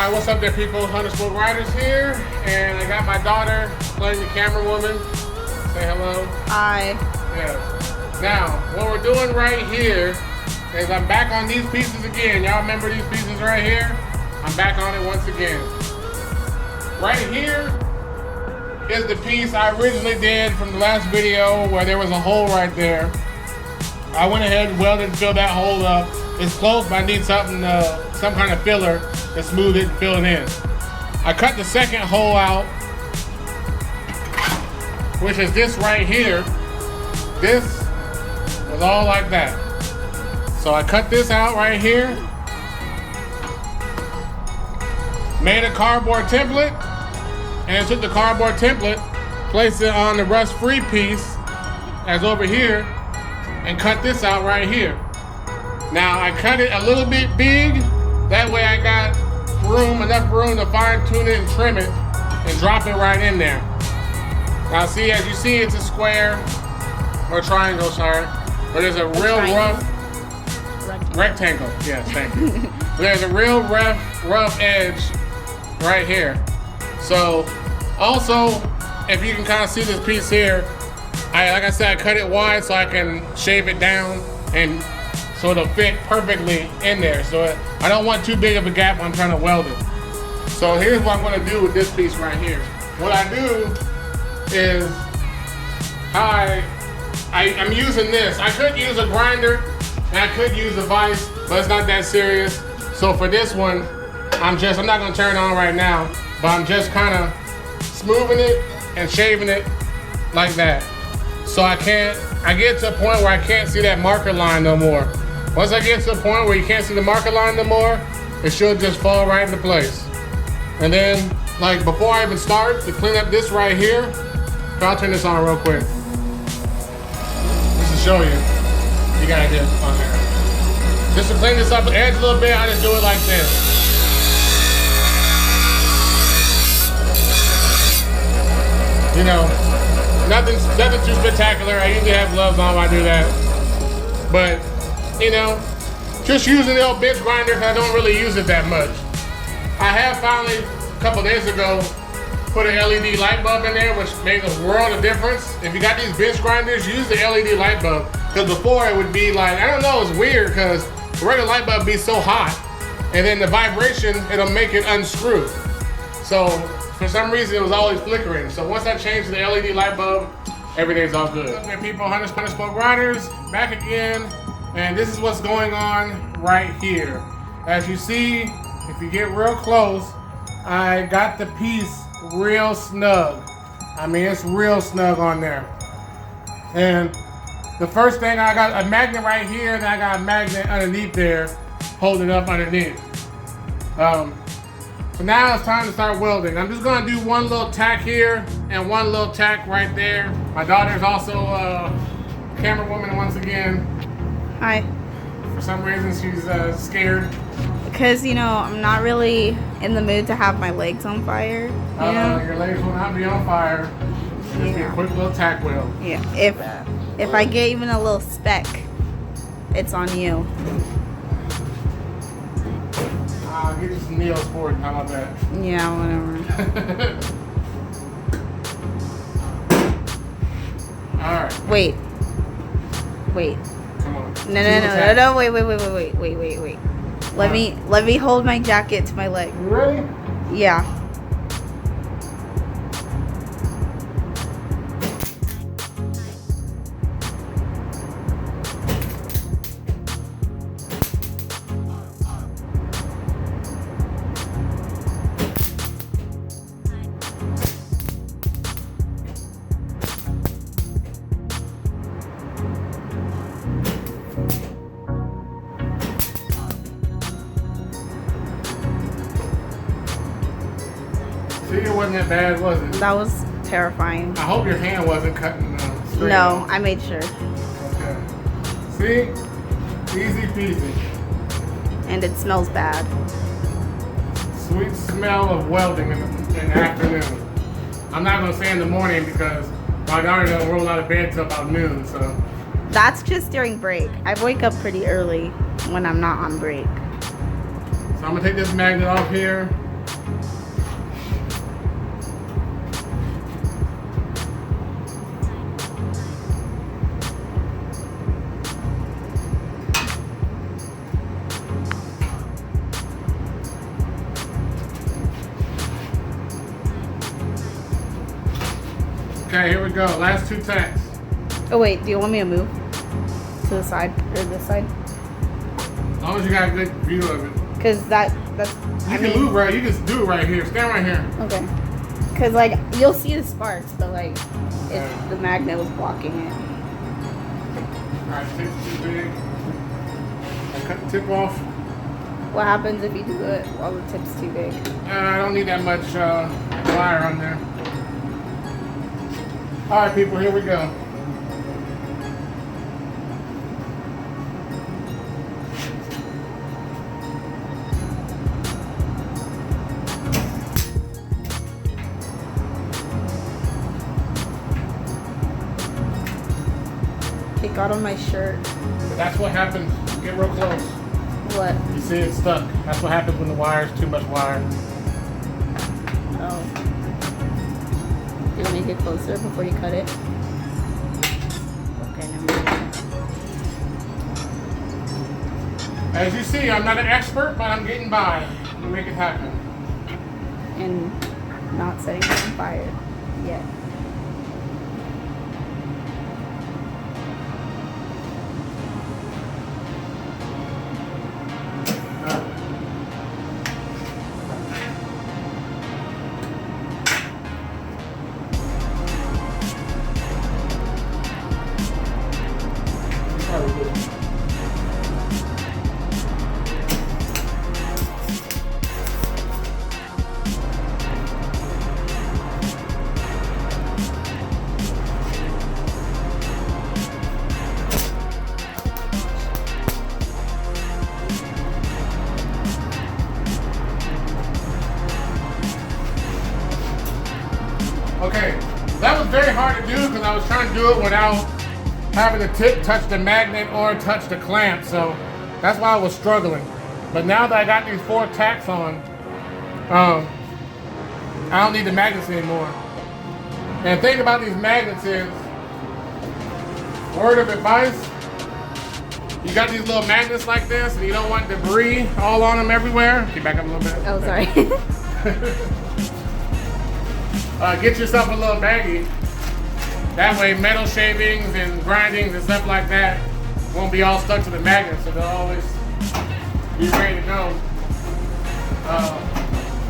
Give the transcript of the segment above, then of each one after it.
Alright, what's up there people? Underspoke Riders here, and I got my daughter playing the camera woman. Say hello. Hi. Yes. Now, what we're doing right here is I'm back on these pieces again. Y'all remember these pieces right here? I'm back on it once again. Right here is the piece I originally did from the last video where there was a hole right there. I went ahead and welded and filled that hole up. It's close, but I need something, some kind of filler to smooth it and fill it in. I cut the second hole out, which is this right here. This was all like that. So I cut this out right here, made a cardboard template, and took the cardboard template, placed it on the rust-free piece, as over here, and cut this out right here. Now I cut it a little bit big, that way I got enough room to fine tune it and trim it and drop it right in there. Now see, as you see, it's a square, or triangle, sorry, but there's a real rough, rectangle, yes, thank you. There's a real rough edge right here. So also, if you can kind of see this piece here, like I said, I cut it wide so I can shave it down and so it'll fit perfectly in there. So I don't want too big of a gap when I'm trying to weld it. So here's what I'm gonna do with this piece right here. What I do is I'm using this. I could use a grinder and I could use a vise, but it's not that serious. So for this one, I'm not gonna turn it on right now, but I'm just kind of smoothing it and shaving it like that. So I get to a point where I can't see that marker line no more. Once I get to a point where you can't see the marker line no more, it should just fall right into place. And then, like before I even start, to clean up this right here, I'll turn this on real quick. Just to show you, you gotta get it on there. Just to clean this up the edge a little bit, I just do it like this. You know, nothing too spectacular. I usually have gloves on when I do that. But, you know, just using the old bench grinder because I don't really use it that much. I have finally, a couple days ago, put an LED light bulb in there, which made a world of difference. If you got these bench grinders, use the LED light bulb. Because before it would be like, I don't know, it's weird because the regular light bulb would be so hot. And then the vibration, it'll make it unscrew. So, for some reason, it was always flickering. So once I changed to the LED light bulb, everything's all good. Okay, people, Underspoke Riders, back again. And this is what's going on right here. As you see, if you get real close, I got the piece real snug. I mean, it's real snug on there. And the first thing, I got a magnet right here, and I got a magnet underneath there, holding it up underneath. So now it's time to start welding. I'm just gonna do one little tack here and one little tack right there. My daughter's also a camera woman once again. Hi. For some reason she's scared. Because, you know, I'm not really in the mood to have my legs on fire. You know? Your legs will not be on fire. Just be a quick little tack weld. Yeah, if I get even a little speck, it's on you. I'll get you some nails for it. How about that? Yeah, whatever. Alright. Wait. Come on. No, wait. Let me hold my jacket to my leg. You ready? Yeah. See, it wasn't that bad, was it? That was terrifying. I hope your hand wasn't cutting straight. No, I made sure. Okay. See? Easy peasy. And it smells bad. Sweet smell of welding in the afternoon. I'm not going to say in the morning because my daughter doesn't roll out of bed till about noon, so. That's just during break. I wake up pretty early when I'm not on break. So I'm going to take this magnet off here. go. Last 2 tacks. Oh wait, do you want me to move to the side or this side? As long as you got a good view of it. Cause that's. You can move right. You can do it right here. Stand right here. Okay. Cause like you'll see the sparks, but like the magnet was blocking it. Alright, tip's too big. I cut the tip off. What happens if you do it while the tip's too big? I don't need that much wire on there. Alright people, here we go. It got on my shirt. That's what happens. Get real close. What? You see it's stuck. That's what happens when the wire's too much wire. Oh. You want me to get closer before you cut it? Okay, now As you see, I'm not an expert, but I'm getting by. I'm gonna make it happen. and not setting it on fire yet. Okay, that was very hard to do because I was trying to do it without having the tip touch the magnet or touch the clamp, so that's why I was struggling. But now that I got these 4 tacks on, I don't need the magnets anymore. And the thing about these magnets is, word of advice, you got these little magnets like this and you don't want debris all on them everywhere. Can you back up a little bit? Oh, sorry. Get yourself a little baggie. That way metal shavings and grindings and stuff like that won't be all stuck to the magnet, so they'll always be ready to go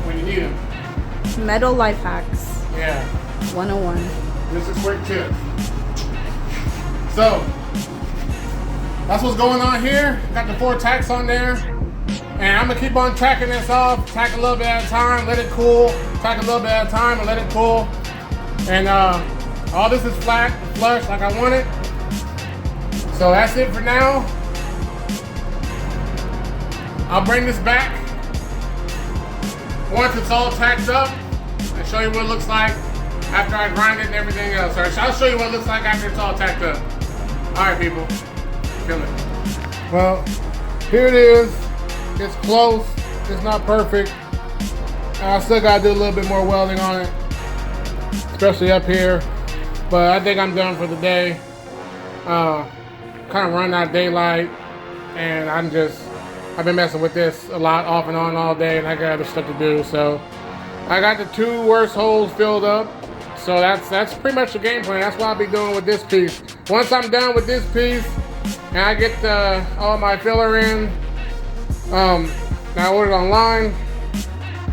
when you need them. Metal life hacks Yeah. 101. Just a quick tip. So, that's what's going on here. Got the 4 tacks on there. And I'm gonna keep on tracking this off, tack a little bit at a time, let it cool, tack a little bit at a time and let it cool. And all this is flat and flush like I want it. So that's it for now. I'll bring this back once it's all tacked up and show you what it looks like after I grind it and everything else. Or I'll show you what it looks like after it's all tacked up. All right, people, kill it. Well, here it is. It's close, it's not perfect. I still gotta do a little bit more welding on it, especially up here. But I think I'm done for the day. Kind of running out of daylight, and I've been messing with this a lot off and on all day, and I got other stuff to do. So I got the 2 worst holes filled up. So that's pretty much the game plan. That's what I'll be doing with this piece. Once I'm done with this piece, and I get all my filler in, I ordered online.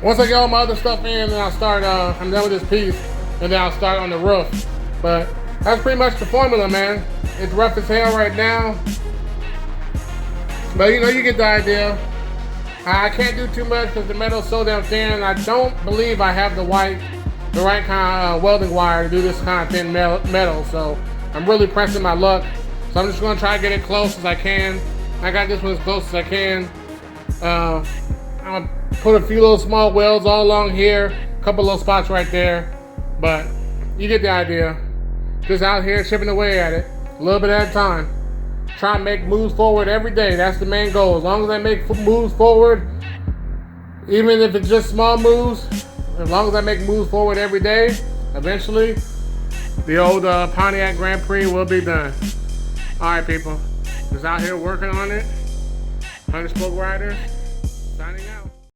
Once I get all my other stuff in, then I'll start, I'm done with this piece, and then I'll start on the roof. But that's pretty much the formula, man. It's rough as hell right now. But you know, you get the idea. I can't do too much because the metal's so damn thin, and I don't believe I have the right kind of welding wire to do this kind of thin metal. So I'm really pressing my luck. So I'm just gonna try to get it close as I can. I got this one as close as I can. I'm gonna put a few little small welds all along here, a couple little spots right there, but you get the idea. Just out here chipping away at it, a little bit at a time. Try and make moves forward every day. That's the main goal. As long as I make moves forward, even if it's just small moves, as long as I make moves forward every day, eventually the old Pontiac Grand Prix will be done. All right, people, just out here working on it. 100 Spoke Riders, signing out.